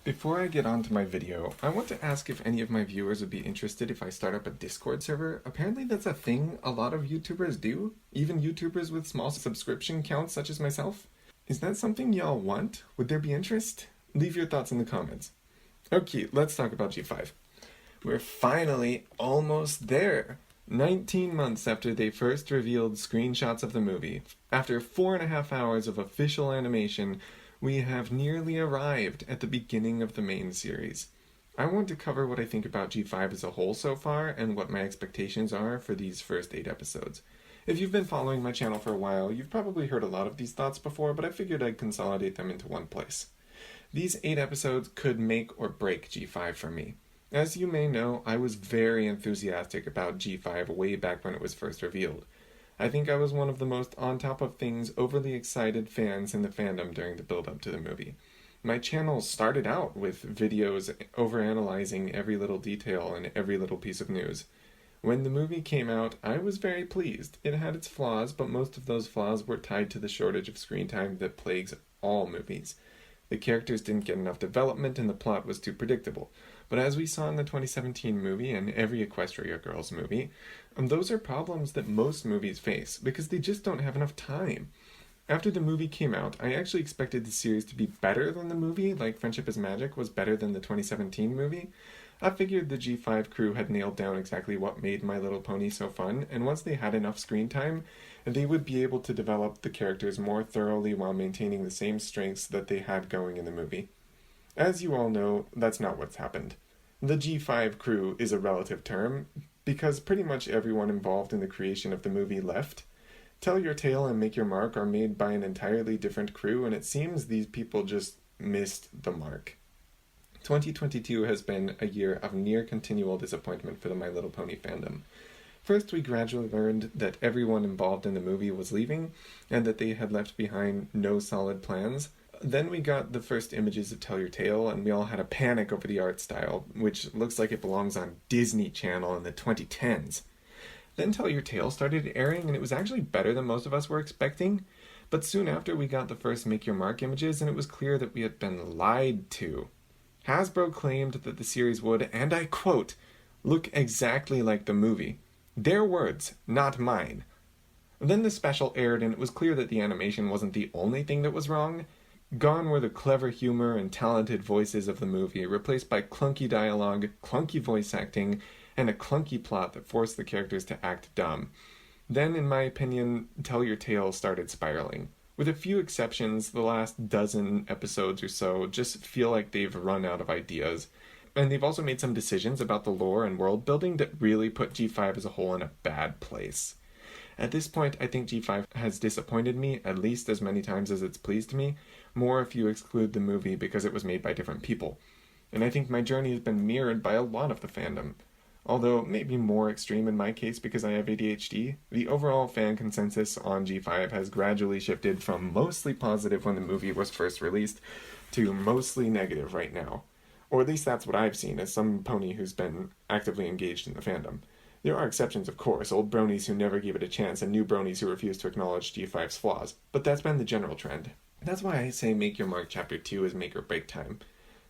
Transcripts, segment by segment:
Before I get on to my video, I want to ask if any of my viewers would be interested if I start up a Discord server. Apparently that's a thing a lot of YouTubers do, even YouTubers with small subscription counts such as myself. Is that something y'all want? Would there be interest? Leave your thoughts in the comments. Okay, let's talk about G5. We're finally almost there. 19 months after they first revealed screenshots of the movie, after 4.5 hours of official animation, we have nearly arrived at the beginning of the main series. I want to cover what I think about G5 as a whole so far and what my expectations are for these first 8 episodes. If you've been following my channel for a while, you've probably heard a lot of these thoughts before, but I figured I'd consolidate them into one place. These 8 episodes could make or break G5 for me. As you may know, I was very enthusiastic about G5 way back when it was first revealed. I think I was one of the most on top of things overly excited fans in the fandom during the build-up to the movie. My channel started out with videos overanalyzing every little detail and every little piece of news. When the movie came out, I was very pleased. It had its flaws, but most of those flaws were tied to the shortage of screen time that plagues all movies. The characters didn't get enough development and the plot was too predictable. But as we saw in the 2017 movie and every Equestria Girls movie, those are problems that most movies face because they just don't have enough time. After the movie came out, I actually expected the series to be better than the movie, like Friendship is Magic was better than the 2017 movie. I figured the G5 crew had nailed down exactly what made My Little Pony so fun, and once they had enough screen time, they would be able to develop the characters more thoroughly while maintaining the same strengths that they had going in the movie. As you all know, that's not what's happened. The G5 crew is a relative term, because pretty much everyone involved in the creation of the movie left. Tell Your Tale and Make Your Mark are made by an entirely different crew, and it seems these people just missed the mark. 2022 has been a year of near continual disappointment for the My Little Pony fandom. First, we gradually learned that everyone involved in the movie was leaving, and that they had left behind no solid plans. Then we got the first images of Tell Your Tale, and we all had a panic over the art style, which looks like it belongs on Disney Channel in the 2010s. Then Tell Your Tale started airing, and it was actually better than most of us were expecting. But soon after, we got the first Make Your Mark images, and it was clear that we had been lied to. Hasbro claimed that the series would, and I quote, look exactly like the movie. Their words, not mine. Then the special aired, and it was clear that the animation wasn't the only thing that was wrong. Gone were the clever humor and talented voices of the movie, replaced by clunky dialogue, clunky voice acting, and a clunky plot that forced the characters to act dumb. Then, in my opinion, Tell Your Tale started spiraling. With a few exceptions, the last dozen episodes or so just feel like they've run out of ideas. And they've also made some decisions about the lore and world building that really put G5 as a whole in a bad place. At this point, I think G5 has disappointed me at least as many times as it's pleased me, more if you exclude the movie because it was made by different people. And I think my journey has been mirrored by a lot of the fandom. Although maybe more extreme in my case because I have ADHD, the overall fan consensus on G5 has gradually shifted from mostly positive when the movie was first released to mostly negative right now. Or at least that's what I've seen as some pony who's been actively engaged in the fandom. There are exceptions, of course, old bronies who never gave it a chance and new bronies who refuse to acknowledge G5's flaws, but that's been the general trend. That's why I say Make Your Mark Chapter 2 is make or break time.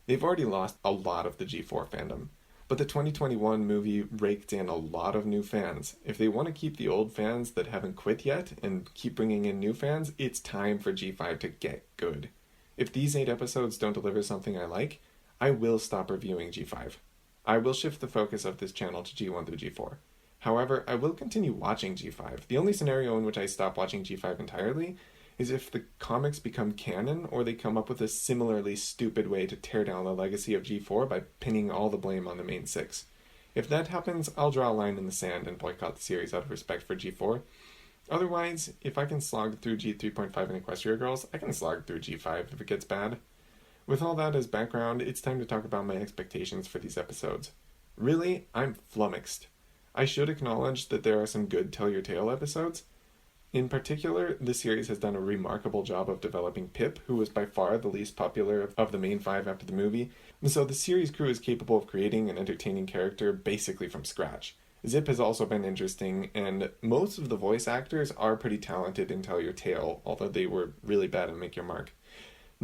They've already lost a lot of the G4 fandom, but the 2021 movie raked in a lot of new fans. If they want to keep the old fans that haven't quit yet and keep bringing in new fans, it's time for G5 to get good. If these 8 episodes don't deliver something I like, I will stop reviewing G5. I will shift the focus of this channel to G1 through G4. However, I will continue watching G5. The only scenario in which I stop watching G5 entirely is if the comics become canon or they come up with a similarly stupid way to tear down the legacy of G4 by pinning all the blame on the main 6. If that happens, I'll draw a line in the sand and boycott the series out of respect for G4. Otherwise, if I can slog through G3.5 and Equestria Girls, I can slog through G5 if it gets bad. With all that as background, it's time to talk about my expectations for these episodes. Really, I'm flummoxed. I should acknowledge that there are some good Tell Your Tale episodes. In particular, the series has done a remarkable job of developing Pip, who was by far the least popular of the main 5 after the movie, and so the series crew is capable of creating an entertaining character basically from scratch. Zip has also been interesting, and most of the voice actors are pretty talented in Tell Your Tale, although they were really bad in Make Your Mark.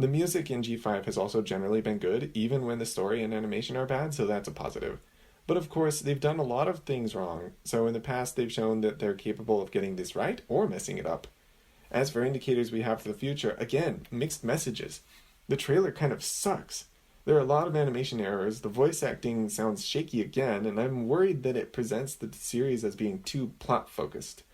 The music in G5 has also generally been good, even when the story and animation are bad, so that's a positive. But of course, they've done a lot of things wrong, so in the past they've shown that they're capable of getting this right or messing it up. As for indicators we have for the future, again, mixed messages. The trailer kind of sucks. There are a lot of animation errors, the voice acting sounds shaky again, and I'm worried that it presents the series as being too plot-focused.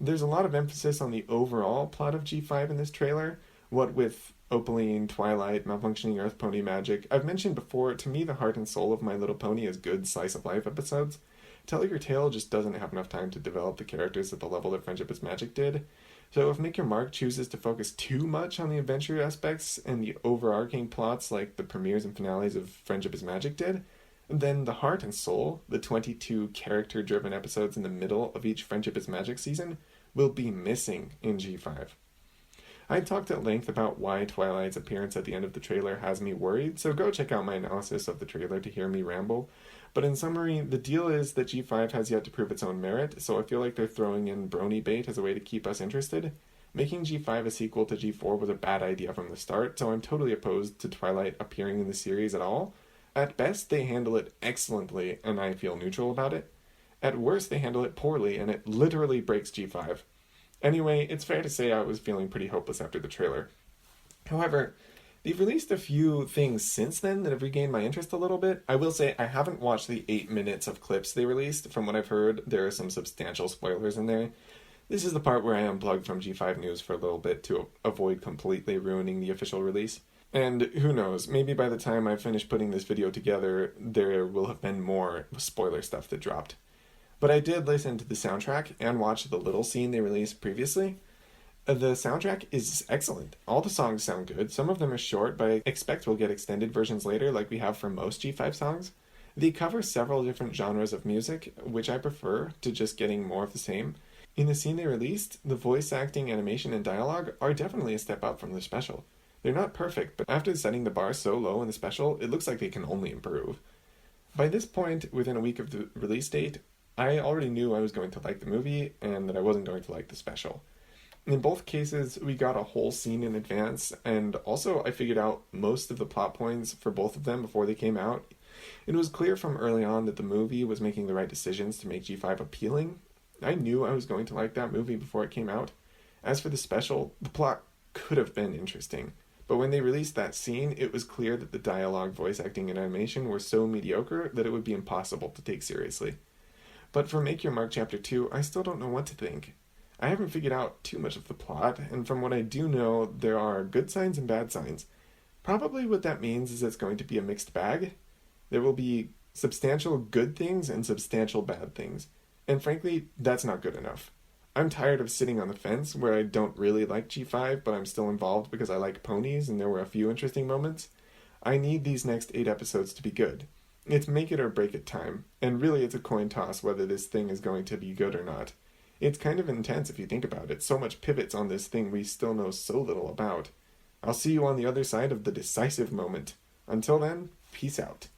There's a lot of emphasis on the overall plot of G5 in this trailer, what with Opaline, Twilight, malfunctioning Earth Pony magic. I've mentioned before, to me the heart and soul of My Little Pony is good slice-of-life episodes. Tell Your Tale just doesn't have enough time to develop the characters at the level that Friendship is Magic did. So if Make Your Mark chooses to focus too much on the adventure aspects and the overarching plots like the premieres and finales of Friendship is Magic did, then the heart and soul, the 22 character-driven episodes in the middle of each Friendship is Magic season, will be missing in G5. I talked at length about why Twilight's appearance at the end of the trailer has me worried, so go check out my analysis of the trailer to hear me ramble. But in summary, the deal is that G5 has yet to prove its own merit, so I feel like they're throwing in brony bait as a way to keep us interested. Making G5 a sequel to G4 was a bad idea from the start, so I'm totally opposed to Twilight appearing in the series at all. At best, they handle it excellently, and I feel neutral about it. At worst, they handle it poorly, and it literally breaks G5. Anyway, it's fair to say I was feeling pretty hopeless after the trailer. However, they've released a few things since then that have regained my interest a little bit. I will say I haven't watched the 8 minutes of clips they released. From what I've heard, there are some substantial spoilers in there. This is the part where I unplugged from G5 News for a little bit to avoid completely ruining the official release. And who knows, maybe by the time I finish putting this video together, there will have been more spoiler stuff that dropped. But I did listen to the soundtrack and watch the little scene they released previously. The soundtrack is excellent. All the songs sound good. Some of them are short, but I expect we'll get extended versions later like we have for most G5 songs. They cover several different genres of music, which I prefer to just getting more of the same. In the scene they released, the voice acting, animation, and dialogue are definitely a step up from the special. They're not perfect, but after setting the bar so low in the special, it looks like they can only improve. By this point, within a week of the release date, I already knew I was going to like the movie and that I wasn't going to like the special. In both cases, we got a whole scene in advance, and also I figured out most of the plot points for both of them before they came out. It was clear from early on that the movie was making the right decisions to make G5 appealing. I knew I was going to like that movie before it came out. As for the special, the plot could have been interesting, but when they released that scene, it was clear that the dialogue, voice acting, and animation were so mediocre that it would be impossible to take seriously. But for Make Your Mark Chapter 2, I still don't know what to think. I haven't figured out too much of the plot, and from what I do know, there are good signs and bad signs. Probably what that means is it's going to be a mixed bag. There will be substantial good things and substantial bad things. And frankly, that's not good enough. I'm tired of sitting on the fence where I don't really like G5, but I'm still involved because I like ponies and there were a few interesting moments. I need these next 8 episodes to be good. It's make it or break it time, and really it's a coin toss whether this thing is going to be good or not. It's kind of intense if you think about it. So much pivots on this thing we still know so little about. I'll see you on the other side of the decisive moment. Until then, peace out.